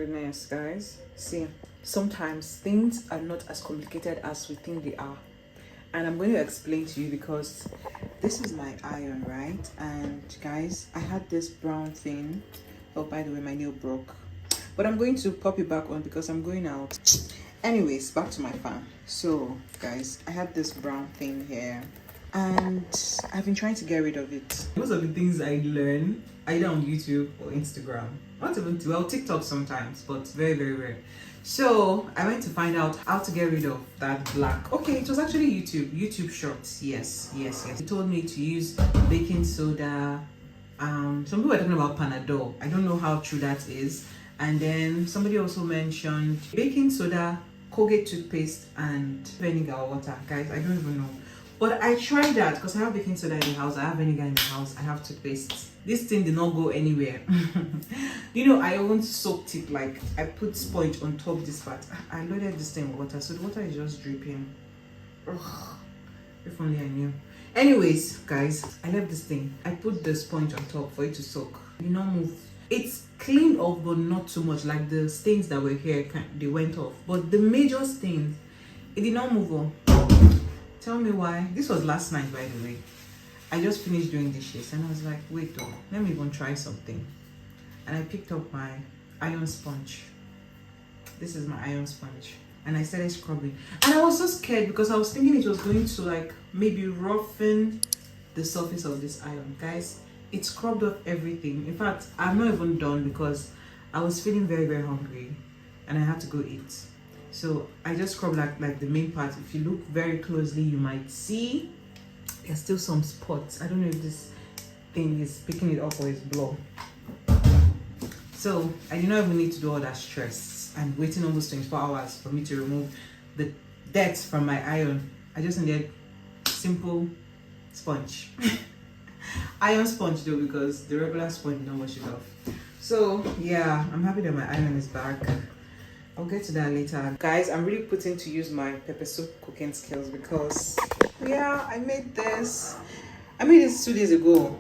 goodness, guys. See, sometimes things are not as complicated as we think they are. And I'm going to explain to you because this is my iron, right? And guys, I had this brown thing. Oh, by the way, my nail broke. But I'm going to pop it back on because I'm going out. Anyways, back to my fan. So, guys, I had this brown thing here. And I've been trying to get rid of it. Most of the things I learn either on YouTube or Instagram. Not even TikTok sometimes, but very, very rare. So I went to find out how to get rid of that black. Okay, it was actually YouTube Shorts. Yes. It told me to use baking soda. Some people were talking about Panadol. I don't know how true that is. And then somebody also mentioned baking soda, Colgate toothpaste, and vinegar water. Guys, I don't even know. But I tried that because I have baking soda in the house, I have vinegar in the house, I have toothpaste. This thing did not go anywhere. You know, I once soaked it, like I put sponge on top of this part. I loaded this thing with water, so the water is just dripping. Ugh, if only I knew. Anyways, guys, I left this thing. I put the sponge on top for it to soak. It did not move. It's cleaned off, but not too much. Like the stains that were here, they went off. But the major stains, it did not move on. Tell me why. This was last night, by the way. I just finished doing dishes and I was like, wait though, let me even try something. And I picked up my iron sponge. This is my iron sponge. And I started scrubbing. And I was so scared because I was thinking it was going to like maybe roughen the surface of this iron. Guys, it scrubbed off everything. In fact, I'm not even done because I was feeling very, very hungry and I had to go eat. So I just scrubbed like the main part. If you look very closely, you might see there's still some spots. I don't know if this thing is picking it up or it's blown. So I did not even need to do all that stress and waiting almost 24 hours for me to remove the dirt from my iron. I just needed simple sponge. Iron sponge though, because the regular sponge did not wash it off. So yeah, I'm happy that my iron is back. I'll get to that later. Guys, I'm really putting to use my pepper soup cooking skills because, yeah, I made this 2 days ago,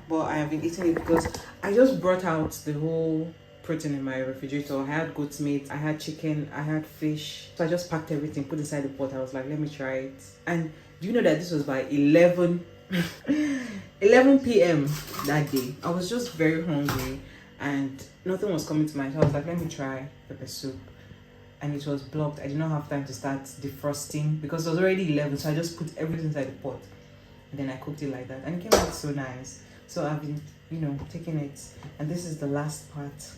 but I have been eating it because I just brought out the whole protein in my refrigerator. I had goat's meat, I had chicken, I had fish. So I just packed everything, put inside the pot. I was like, let me try it. And do you know that this was by 11 p.m. that day? I was just very hungry and nothing was coming to mind. So I was like, let me try pepper soup. And it was blocked. I did not have time to start defrosting because it was already 11. So I just put everything inside the pot. And then I cooked it like that. And it came out so nice. So I've been, taking it. And this is the last part.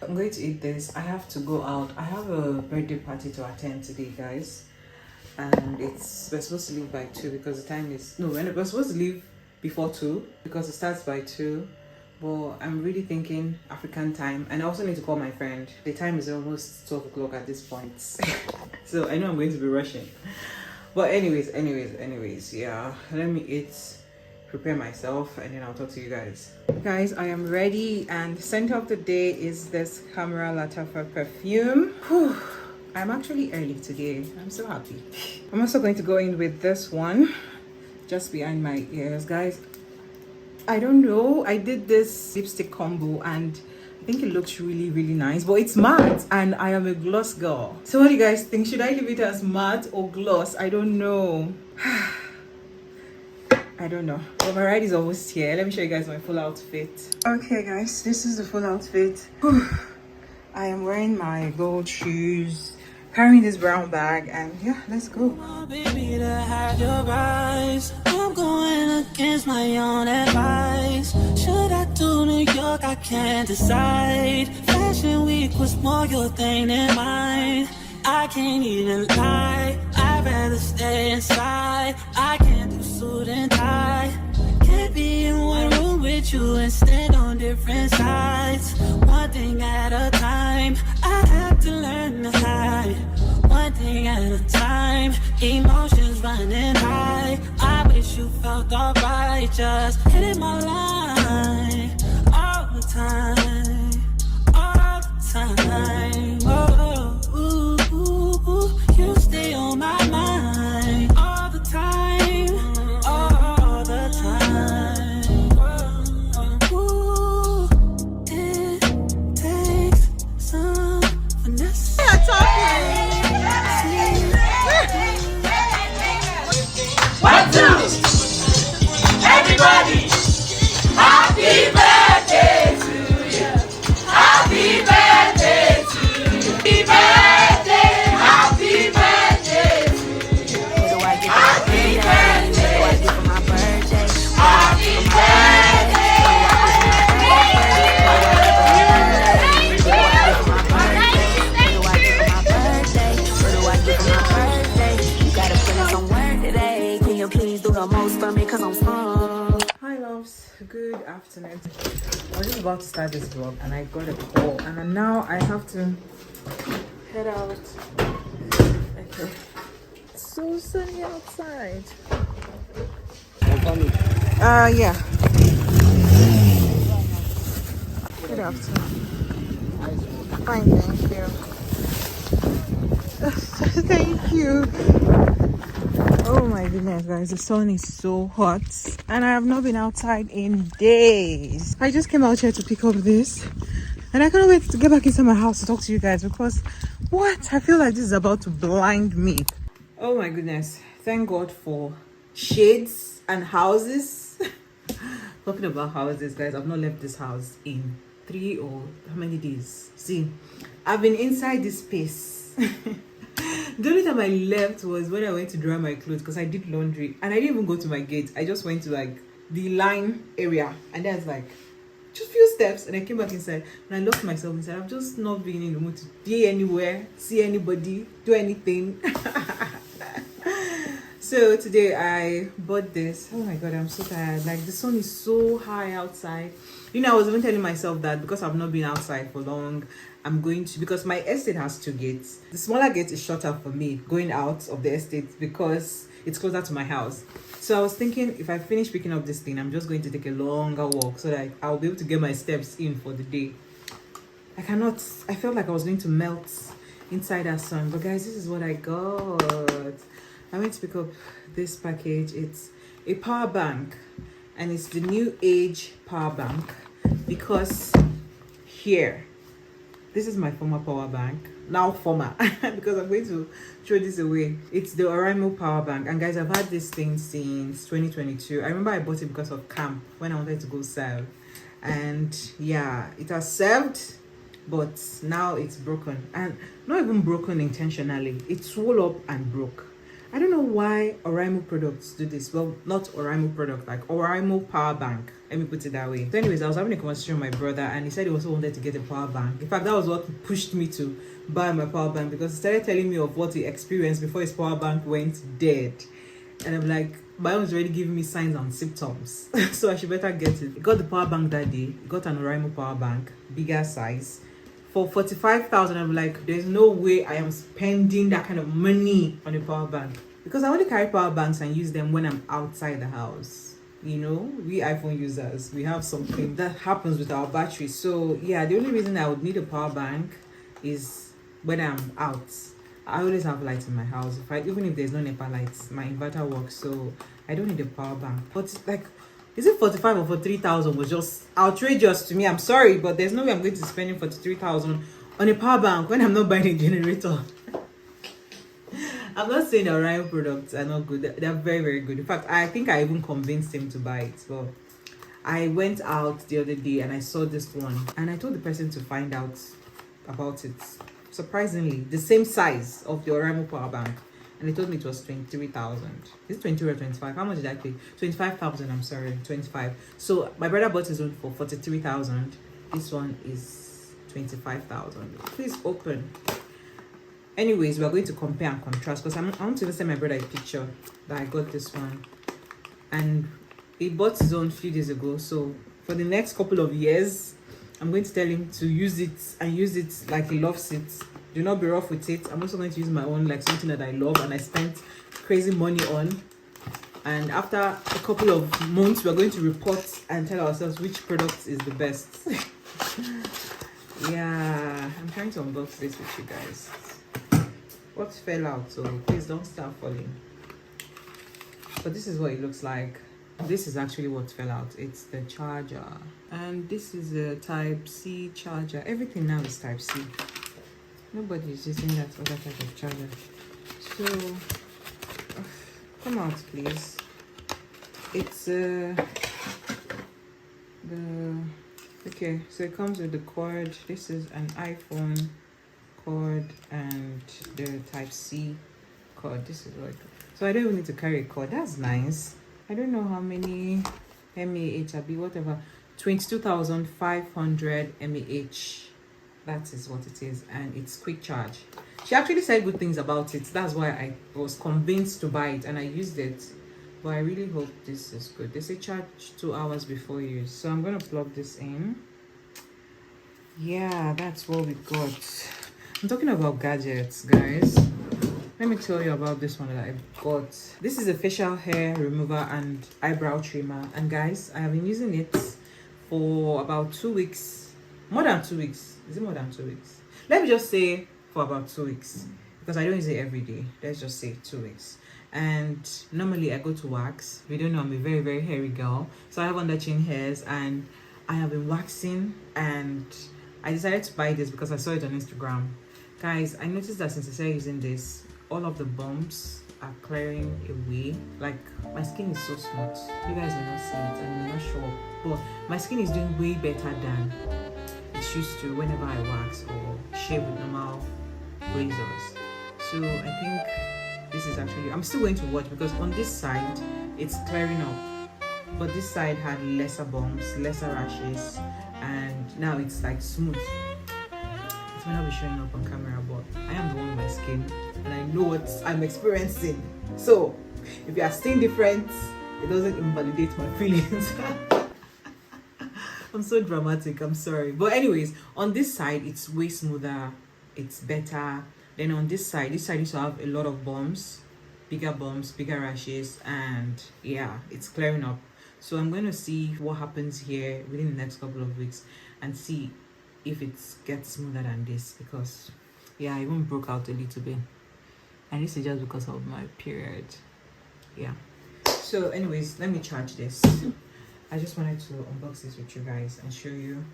I'm going to eat this. I have to go out. I have a birthday party to attend today, guys. And we're supposed to leave by 2 because the time is... No, we're supposed to leave before 2 because it starts by 2. But I'm really thinking African time, and I also need to call my friend. The time is almost 12 o'clock at this point. So I know I'm going to be rushing. But anyways, yeah, let me eat, prepare myself, and then I'll talk to you guys. Guys, I am ready, and the scent of the day is this Camera Latafa perfume. Whew. I'm actually early today. I'm so happy. I'm also going to go in with this one just behind my ears, guys. I don't know, I did this lipstick combo and I think it looks really, really nice, but it's matte and I am a gloss girl. So what do you guys think? Should I leave it as matte or gloss? I don't know. I don't know. But my ride is almost here. Let me show you guys my full outfit. Okay guys, this is the full outfit. I am wearing my gold shoes, carrying this brown bag, and yeah, let's go. Oh, baby, to hide your eyes. I'm going against my own advice. Should I do New York? I can't decide. Fashion week was more your thing than mine. I can't even lie. I'd rather stay inside. I can't do suit and tie. Can't be in one room with you and stand on different sides. One thing at a time. I have to learn to hide. One thing at a time. Emotions running high. I wish you felt alright. Just hitting my line all the time. All the time. Oh, ooh, ooh, ooh. You stay on my mind all the time. All the time. Ooh, it takes some afternoon. I was just about to start this vlog and I got a call, and now I have to head out. Okay. It's so sunny outside. Yeah. Good afternoon. Fine, thank you. Thank you. Oh my goodness, guys, the sun is so hot and I have not been outside in days. I just came out here to pick up this and I can't wait to get back inside my house to talk to you guys, because what? I feel like this is about to blind me. Oh my goodness, thank God for shades and houses. Talking about houses, guys, I've not left this house in 3 or how many days? See, I've been inside this space. The only time I left was when I went to dry my clothes because I did laundry, and I didn't even go to my gate. I just went to like the line area, and there's like just few steps, and I came back inside and I locked myself inside. I'm just not being in the mood to be anywhere, see anybody, do anything. So today I bought this. Oh my god, I'm so tired. Like the sun is so high outside. You know, I was even telling myself that because I've not been outside for long, I'm going to, because my estate has 2 gates. The smaller gate is shorter for me going out of the estate because it's closer to my house. So I was thinking, if I finish picking up this thing, I'm just going to take a longer walk so that I'll be able to get my steps in for the day. I felt like I was going to melt inside that sun. But guys, this is what I got. I went to pick up this package. It's a power bank, and it's the new age power bank, because here, this is my former power bank, now former, because I'm going to throw this away. It's the Oraimo power bank, and guys, I've had this thing since 2022. I remember I bought it because of camp when I wanted to go serve, and yeah, it has served, but now it's broken, and not even broken intentionally. It swelled up and broke. I don't know why Oraimo products do this. Well, not Oraimo product, like Oraimo power bank. Let me put it that way. So anyways, I was having a conversation with my brother, and he said he also wanted to get a power bank. In fact, that was what pushed me to buy my power bank, because he started telling me of what he experienced before his power bank went dead. And I'm like, my own's already giving me signs and symptoms. So I should better get it. He got the power bank that day. He got an Oraimo power bank, bigger size, for 45,000. I'm like, there's no way I am spending that kind of money on a power bank, because I only carry power banks and use them when I'm outside the house. You know, we iPhone users, we have something that happens with our battery. So yeah, the only reason I would need a power bank is when I'm out. I always have lights in my house. Even if there's no NEPA lights, my inverter works, so I don't need a power bank. But like, is it 45 or 43,000 was just outrageous to me. I'm sorry, but there's no way I'm going to spend 43,000 on a power bank when I'm not buying a generator. I'm not saying Orion products are not good. They're very, very good. In fact, I think I even convinced him to buy it. But I went out the other day and I saw this one, and I told the person to find out about it. Surprisingly, the same size of the Orion power bank, and they told me it was 23,000. Is it 20 or 25? How much did I pay? 25,000. I'm sorry, 25. So my brother bought his own for 43,000. This one is 25,000. Please open. Anyways, we are going to compare and contrast, because I want to even send my brother a picture that I got this one, and he bought his own a few days ago. So for the next couple of years, I'm going to tell him to use it and use it like he loves it. Do not be rough with it. I'm also going to use my own, like something that I love and I spent crazy money on. And after a couple of months, we're going to report and tell ourselves which product is the best. Yeah, I'm trying to unbox this with you guys. What fell out, so please don't start falling. But this is what it looks like. This is actually what fell out. It's the charger, and this is a type C charger. Everything now is type C. Nobody is using that other type of charger. So come out, please. It's okay, so it comes with the cord. This is an iPhone cord and the type C cord. This is what, so I don't even need to carry a cord. That's nice. I don't know how many mAh will be, whatever. 22,500 mAh. That is what it is, and it's quick charge. She actually said good things about it. That's why I was convinced to buy it, and I used it. but I really hope this is good. They say charge 2 hours before use, so I'm gonna plug this in. Yeah, that's what we got. I'm talking about gadgets, guys. Let me tell you about this one that I got. This is a facial hair remover and eyebrow trimmer, and guys, I have been using it for about 2 weeks. More than 2 weeks. Is it more than 2 weeks? Let me just say for about 2 weeks, because I don't use it every day. Let's just say 2 weeks. And normally I go to wax. If you don't know, I'm a very, very hairy girl, so I have under chin hairs, and I have been waxing, and I decided to buy this because I saw it on Instagram. Guys, I noticed that since I started using this, all of the bumps are clearing away. Like, my skin is so smooth. You guys will not see it, and I'm not sure, but my skin is doing way better than it used to whenever I wax or shave with normal razors. So I think this is actually, I'm still going to watch, because on this side it's clearing up, but this side had lesser bumps, lesser rashes, and now it's like smooth. It may not be showing up on camera, but I am the one with my skin, and I know what I'm experiencing. So if you are seeing different, it doesn't invalidate my feelings. I'm so dramatic, I'm sorry. But anyways, on this side it's way smoother, it's better. Then on this side used to have a lot of bumps, bigger rashes, and yeah, it's clearing up. So I'm going to see what happens here within the next couple of weeks and see if it gets smoother than this, because yeah, I even broke out a little bit, and this is just because of my period. Yeah, so anyways, let me charge this. I just wanted to unbox this with you guys and show you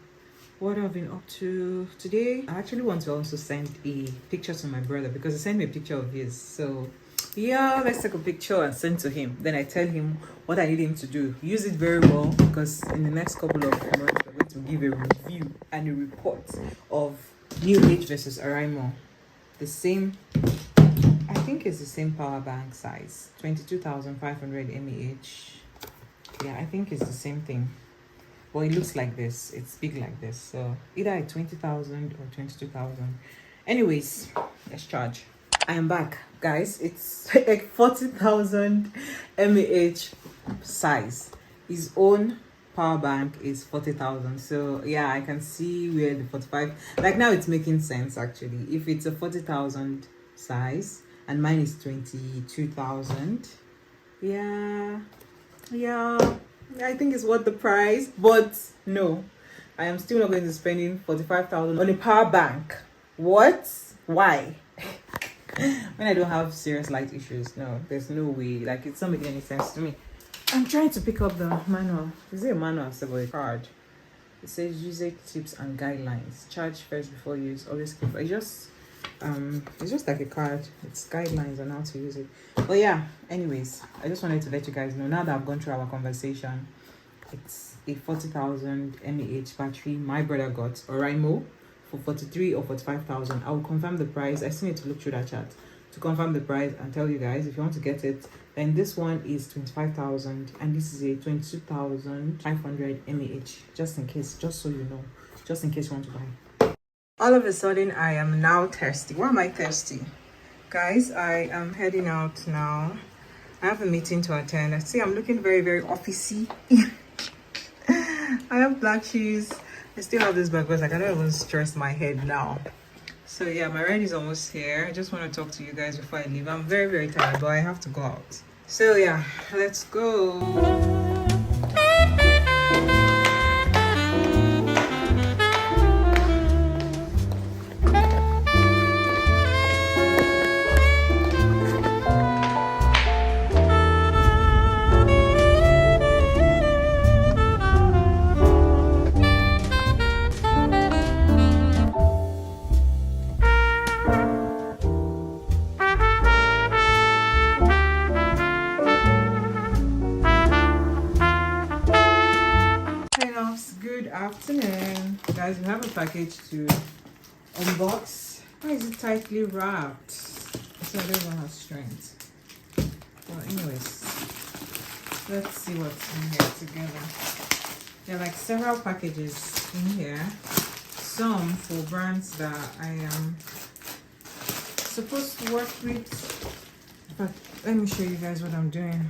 what I've been up to today. I actually want to also send a picture to my brother, because he sent me a picture of his. So yeah, let's take a picture and send to him. Then I tell him what I need him to do. Use it very well, because in the next couple of months we're going to give a review and a report of New Age versus Oraimo. The same, I think it's the same power bank size, 22,500 mAh. Yeah, I think it's the same thing. Well, it looks like this, it's big like this, so either at 20,000 or 22,000. Anyways, let's charge. I am back, guys. It's like 40,000 mAh size. His own power bank is 40,000. So yeah, I can see where the 45, like now it's making sense actually. If it's a 40,000 size and mine is 22,000, yeah, I think it's worth the price. But no, I am still not going to spending 45,000 on a power bank. What? Why? When I don't have serious light issues, no, there's no way. Like, it's not making any sense to me. I'm trying to pick up the manual. Is it a manual or a card? It says usage tips and guidelines. Charge first before use. Always keep. It's just like a card. It's guidelines on how to use it. But yeah, anyways, I just wanted to let you guys know, now that I've gone through our conversation, it's a 40,000 mAh battery my brother got, Oraimo, for 43 or 45,000. I will confirm the price. I still need to look through that chart to confirm the price and tell you guys if you want to get it. Then this one is 25,000, and this is a 22,500 mAh. Just in case, just so you know, just in case you want to buy. All of a sudden, I am now thirsty. Why am I thirsty? Guys, I am heading out now. I have a meeting to attend. I see I'm looking very, very officey. I have black shoes. I still have this bag because I cannot even stress my head now. So yeah, my ride is almost here. I just want to talk to you guys before I leave. I'm very, very tired, but I have to go out. So yeah, let's go. Good afternoon, guys. We have a package to unbox. Why is it tightly wrapped? So I don't even have strength. Well, anyways, let's see what's in here together. There are like several packages in here, some for brands that I am supposed to work with. But let me show you guys what I'm doing.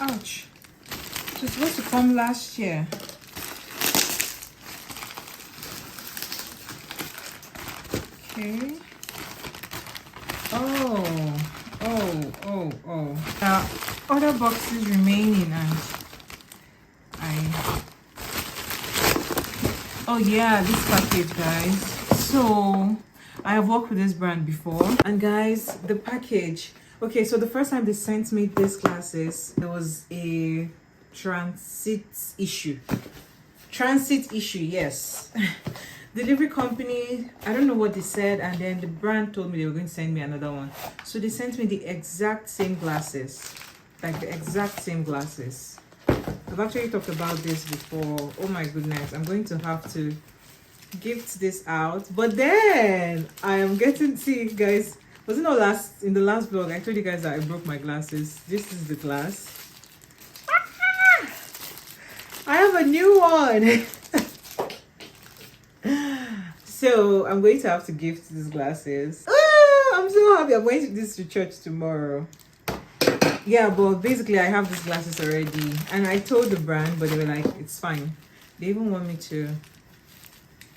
Ouch. It was supposed to come last year. Okay. Oh. There are other boxes remaining, and oh yeah, this package, guys. So I have worked with this brand before, and guys, the package. Okay, so the first time they sent me these glasses, there was a transit issue, yes. Delivery company, I don't know what they said, and then the brand told me they were going to send me another one. So they sent me the exact same glasses, like the exact same glasses. I've actually talked about this before. Oh my goodness, I'm going to have to gift this out. But then I am getting, see guys, was it not in the last vlog I told you guys that I broke my glasses? This is the glass. I have a new one. So I'm going to have to gift these glasses. I'm so happy. I'm going to this to church tomorrow. Yeah, but basically I have these glasses already, and I told the brand, but they were like, it's fine. They even want me to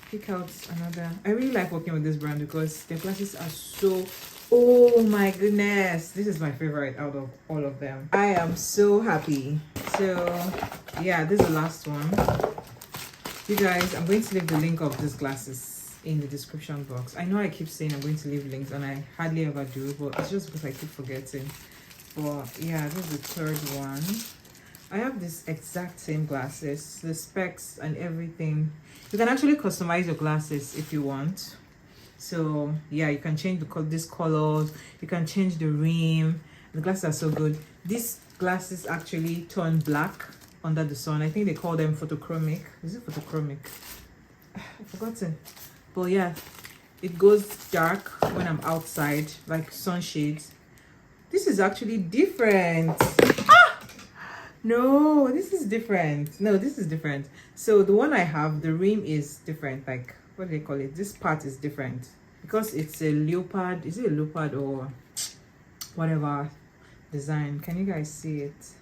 pick out another. I really like working with this brand because their glasses are so, oh my goodness, this is my favorite out of all of them. I am so happy. So yeah, this is the last one. You guys, I'm going to leave the link of these glasses in the description box. I know I keep saying I'm going to leave links, and I hardly ever do, but it's just because I keep forgetting. But yeah, this is the third one. I have this exact same glasses, the specs and everything. You can actually customize your glasses if you want. So yeah, you can change these colors, you can change the rim. The glasses are so good. These glasses actually turn black under the sun. I think they call them photochromic. Is it photochromic? I've forgotten. But yeah, it goes dark when I'm outside, like sunshades. This is actually different. No, this is different. No, this is different. So the one I have, the rim is different. Like, what do they call it? This part is different because it's a leopard. Is it a leopard or whatever design? Can you guys see it?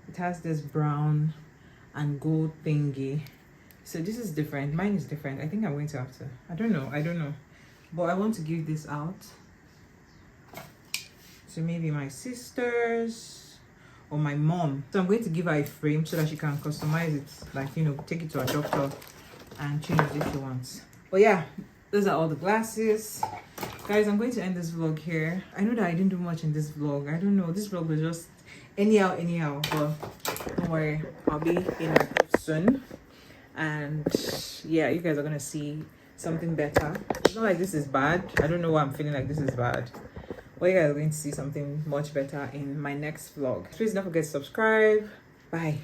It has this brown and gold thingy. So this is different. Mine is different. I think I'm going to have to. I don't know. But I want to give this out. So maybe my sisters or my mom. So I'm going to give her a frame so that she can customize it, like, you know, take it to a doctor and change it if she wants. But yeah, those are all the glasses. Guys, I'm going to end this vlog here. I know that I didn't do much in this vlog. I don't know, this vlog was just anyhow, but don't worry, I'll be in my house soon. And yeah, you guys are gonna see something better. It's not like this is bad. I don't know why I'm feeling like this is bad. But you guys are going to see something much better in my next vlog. Please don't forget to subscribe. Bye.